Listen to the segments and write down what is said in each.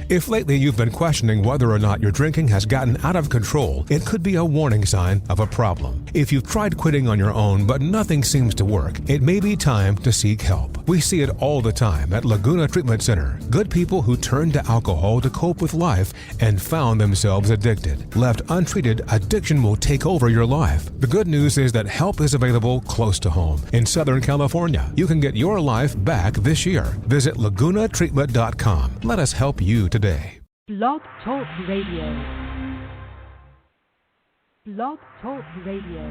If lately you've been questioning whether or not your drinking has gotten out of control, it could be a warning sign of a problem. If you've tried quitting on your own but nothing seems to work, it may be time to seek help. We see it all the time at Laguna Treatment Center. Good people who turned to alcohol to cope with life and found themselves addicted. Left untreated, addiction will take over your life. The good news is that help is available close to home. In Southern California, you can get your life back this year. Visit LagunaTreatment.com. Let us help you today. Blog Talk Radio. Blog Talk Radio.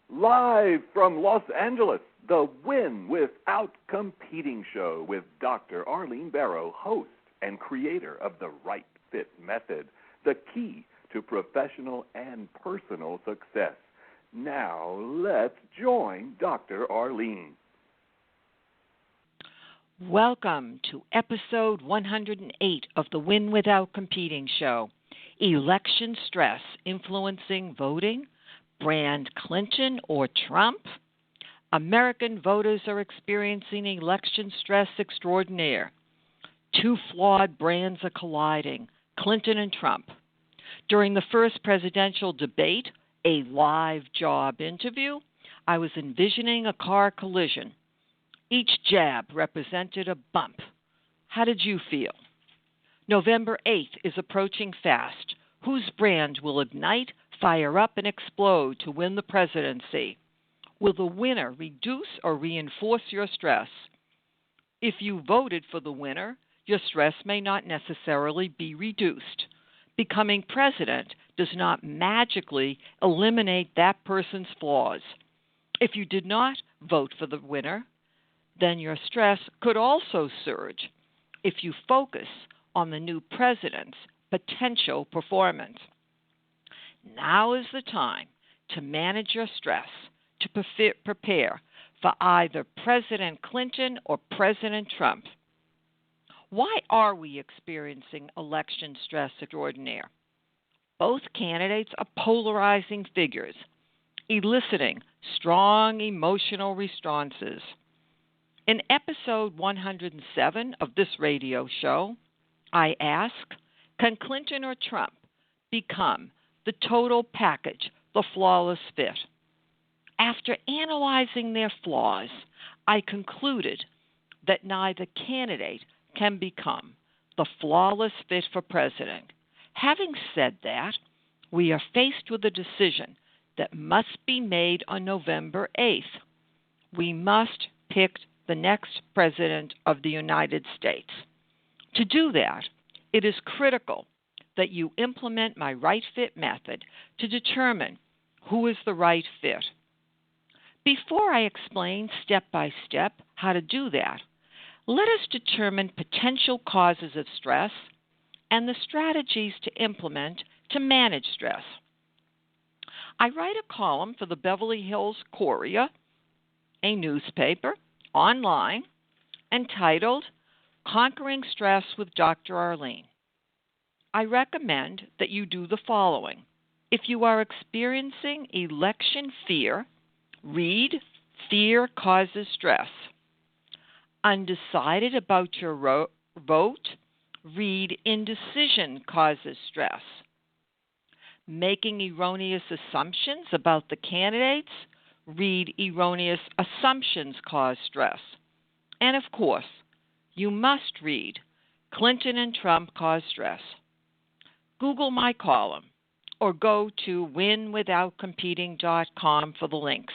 Live from Los Angeles, the Win Without Competing show with Dr. Arlene Barrow, host and creator of the Right Fit Method, the key to professional and personal success. Now, let's join Dr. Arlene. Welcome to episode 108 of the Win Without Competing show. Election stress influencing voting? Brand Clinton or Trump? American voters are experiencing election stress extraordinaire. Two flawed brands are colliding, Clinton and Trump. During the first presidential debate, a live job interview, I was envisioning a car collision. Each jab represented a bump. How did you feel? November 8th is approaching fast. Whose brand will ignite, fire up, and explode to win the presidency? Will the winner reduce or reinforce your stress? If you voted for the winner, your stress may not necessarily be reduced. Becoming president does not magically eliminate that person's flaws. If you did not vote for the winner, then your stress could also surge if you focus on the new president's potential performance. Now is the time to manage your stress, to prepare for either President Clinton or President Trump. Why are we experiencing election stress extraordinaire? Both candidates are polarizing figures, eliciting strong emotional responses. In episode 107 of this radio show, I ask, can Clinton or Trump become the total package, the flawless fit? After analyzing their flaws, I concluded that neither candidate can become the flawless fit for president. Having said that, we are faced with a decision that must be made on November 8th. We must pick the next president of the United States. To do that, it is critical that you implement my Right Fit method to determine who is the right fit. Before I explain step by step how to do that, let us determine potential causes of stress and the strategies to implement to manage stress. I write a column for the Beverly Hills Courier, a newspaper, online, entitled Conquering Stress with Dr. Arlene. I recommend that you do the following. If you are experiencing election fear, read Fear Causes Stress. Undecided about your vote, read Indecision Causes Stress. Making erroneous assumptions about the candidates, read Erroneous Assumptions Cause Stress. And of course, you must read Clinton and Trump Cause Stress. Google my column or go to winwithoutcompeting.com for the links.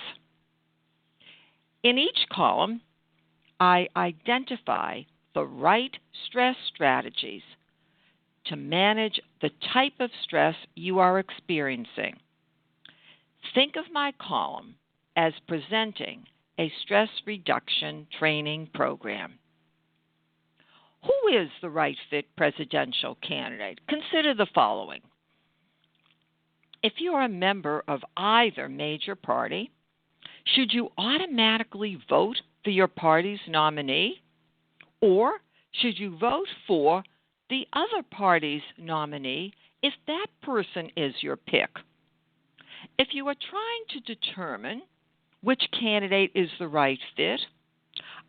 In each column, I identify the right stress strategies to manage the type of stress you are experiencing. Think of my column as presenting a stress reduction training program. Who is the right fit presidential candidate? Consider the following. If you are a member of either major party, should you automatically vote for your party's nominee? Or should you vote for the other party's nominee if that person is your pick. If you are trying to determine which candidate is the right fit,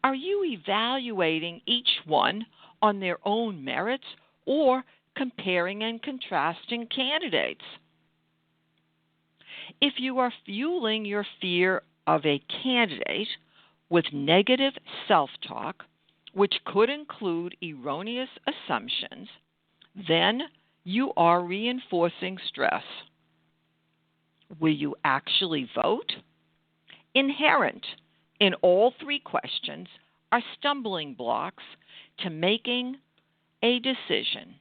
are you evaluating each one on their own merits or comparing and contrasting candidates? If you are fueling your fear of a candidate with negative self-talk, which could include erroneous assumptions, then you are reinforcing stress. Will you actually vote? Inherent in all three questions are stumbling blocks to making a decision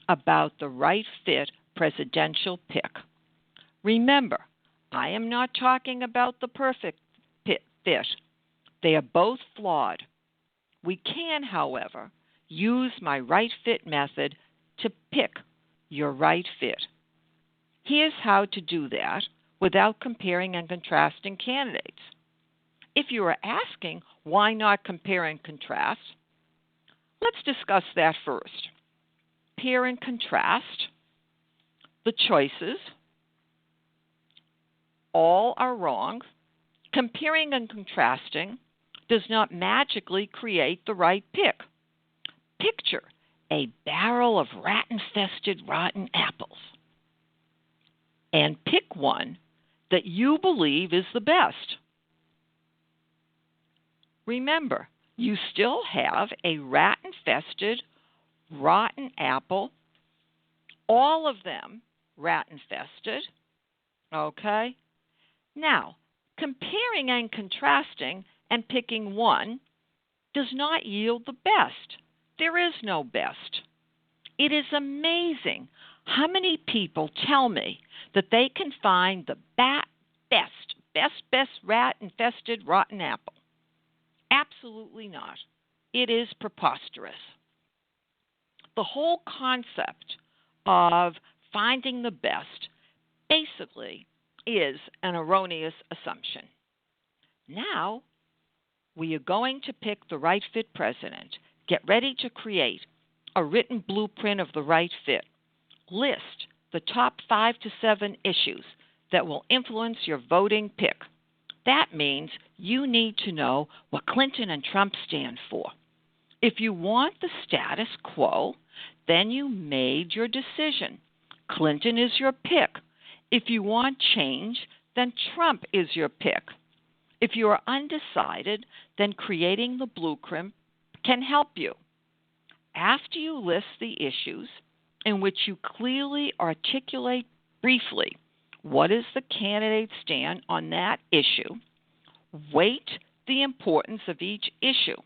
about the right fit presidential pick. Remember, I am not talking about the perfect fit. They are both flawed. We can, however, use my right fit method to pick your right fit. Here's how to do that without comparing and contrasting candidates. If you are asking why not compare and contrast, let's discuss that first. Compare and contrast the choices. All are wrong. Comparing and contrasting does not magically create the right pick. Picture a barrel of rat-infested rotten apples and pick one that you believe is the best. Remember, you still have a rat-infested, rotten apple, all of them rat-infested, okay? Now, comparing and contrasting and picking one does not yield the best. There is no best. It is amazing how many people tell me that they can find the best rat-infested rotten apple. Absolutely not. It is preposterous. The whole concept of finding the best basically is an erroneous assumption. Now, we are going to pick the right fit president. Get ready to create a written blueprint of the right fit. List the top 5 to 7 issues that will influence your voting pick. That means you need to know what Clinton and Trump stand for. If you want the status quo, then you made your decision. Clinton is your pick. If you want change, then Trump is your pick. If you are undecided, then creating the blueprint can help you. After you list the issues in which you clearly articulate briefly what is the candidate's stand on that issue, weight the importance of each issue.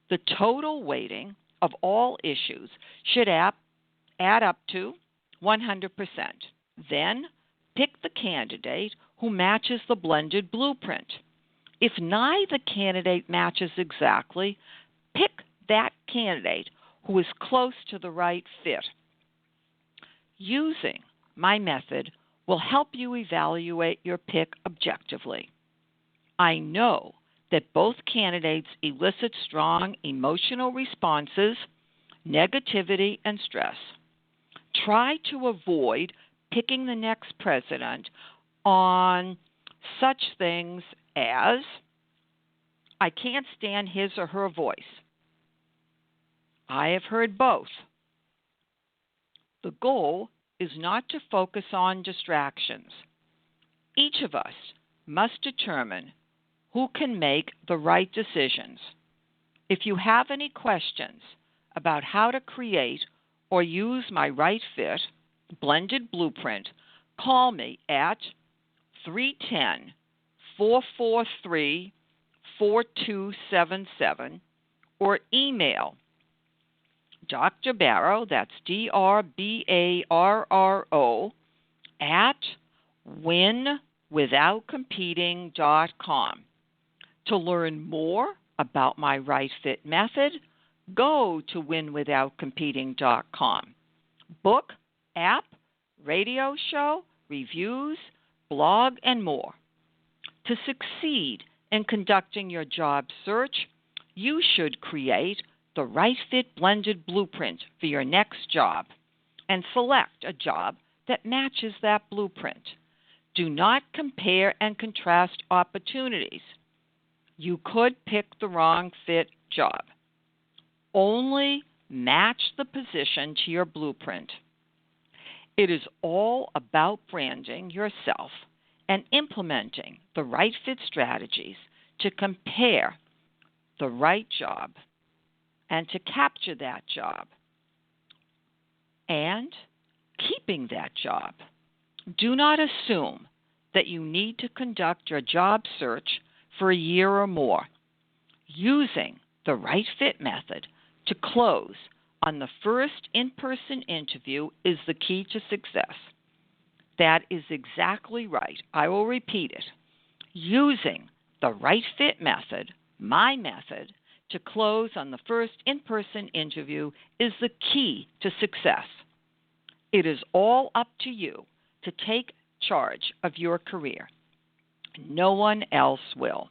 The total weighting of all issues should add up to 100%. Then pick the candidate who matches the blended blueprint. If neither candidate matches exactly, pick that candidate who is close to the right fit. Using my method will help you evaluate your pick objectively. I know that both candidates elicit strong emotional responses, negativity, and stress. Try to avoid picking the next president on such things as, I can't stand his or her voice. I have heard both. The goal is not to focus on distractions. Each of us must determine who can make the right decisions. If you have any questions about how to create or use my right fit blended blueprint, call me at 310-443-4277 or email Dr. Barrow, that's DRBARRO, at winwithoutcompeting.com. To learn more about my right fit method, go to winwithoutcompeting.com. Book, app, radio show, reviews, blog, and more. To succeed in conducting your job search, you should create the right fit blended blueprint for your next job and select a job that matches that blueprint. Do not compare and contrast opportunities. You could pick the wrong fit job. Only match the position to your blueprint. It is all about branding yourself and implementing the right fit strategies to compare the right job and to capture that job and keeping that job. Do not assume that you need to conduct your job search for a year or more. Using the right fit method to close on the first in-person interview is the key to success. That is exactly right. I will repeat it. Using the right fit method, my method, to close on the first in-person interview is the key to success. It is all up to you to take charge of your career. No one else will.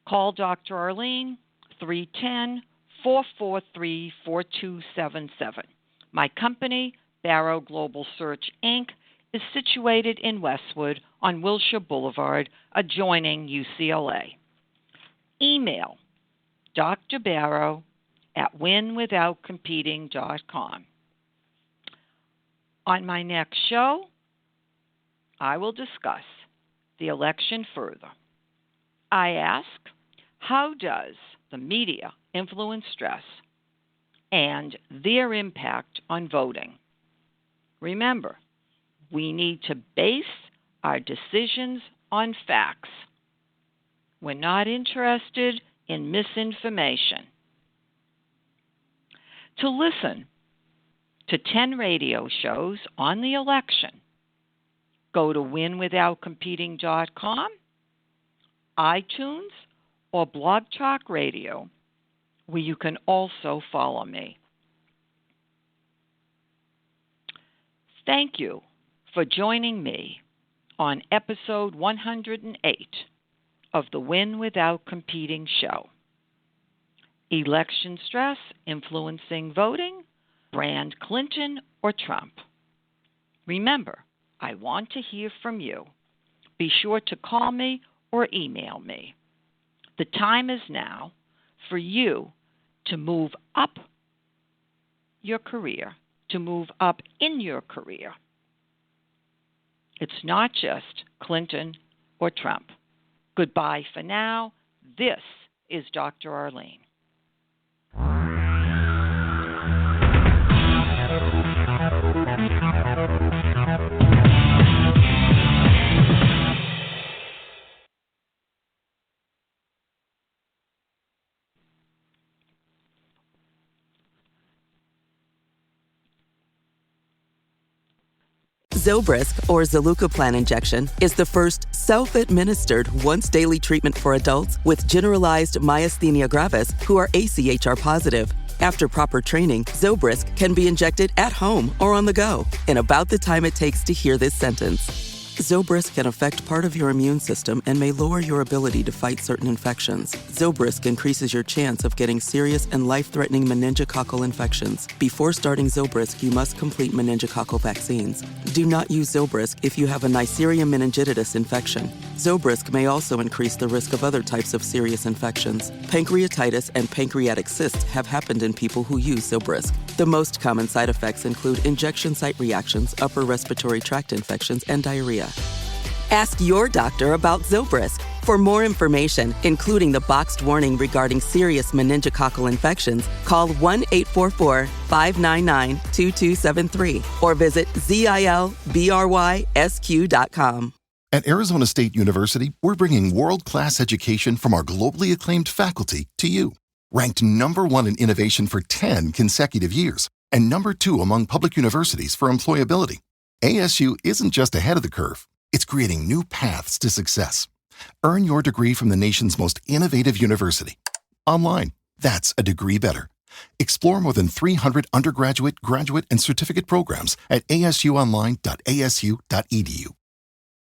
Call Dr. Arlene, 310-443-4277. My company, Barrow Global Search, Inc., is situated in Westwood on Wilshire Boulevard, adjoining UCLA. Email Dr. Barrow at winwithoutcompeting.com. On my next show, I will discuss the election further. I ask, how does the media influence stress and their impact on voting? Remember, we need to base our decisions on facts. We're not interested in misinformation. To listen to 10 radio shows on the election, go to winwithoutcompeting.com, iTunes, or Blog Talk Radio, where you can also follow me. Thank you for joining me on episode 108 of the Win Without Competing show. Election stress influencing voting, brand Clinton or Trump. Remember, I want to hear from you. Be sure to call me or email me. The time is now for you to move up your career, to move up in your career. It's not just Clinton or Trump. Goodbye for now. This is Dr. Arlene. Zilbrysq, or Zilucoplan injection, is the first self-administered once-daily treatment for adults with generalized myasthenia gravis who are AChR positive. After proper training, Zilbrysq can be injected at home or on the go in about the time it takes to hear this sentence. Zilbrysq can affect part of your immune system and may lower your ability to fight certain infections. Zilbrysq increases your chance of getting serious and life-threatening meningococcal infections. Before starting Zilbrysq, you must complete meningococcal vaccines. Do not use Zilbrysq if you have a Neisseria meningitidis infection. Zilbrysq may also increase the risk of other types of serious infections. Pancreatitis and pancreatic cysts have happened in people who use Zilbrysq. The most common side effects include injection site reactions, upper respiratory tract infections, and diarrhea. Ask your doctor about Zilbrysq. For more information, including the boxed warning regarding serious meningococcal infections, call 1-844-599-2273 or visit zilbrysq.com. At Arizona State University, we're bringing world-class education from our globally acclaimed faculty to you. Ranked #1 in innovation for 10 consecutive years and #2 among public universities for employability, ASU isn't just ahead of the curve. It's creating new paths to success. Earn your degree from the nation's most innovative university. Online, that's a degree better. Explore more than 300 undergraduate, graduate, and certificate programs at asuonline.asu.edu.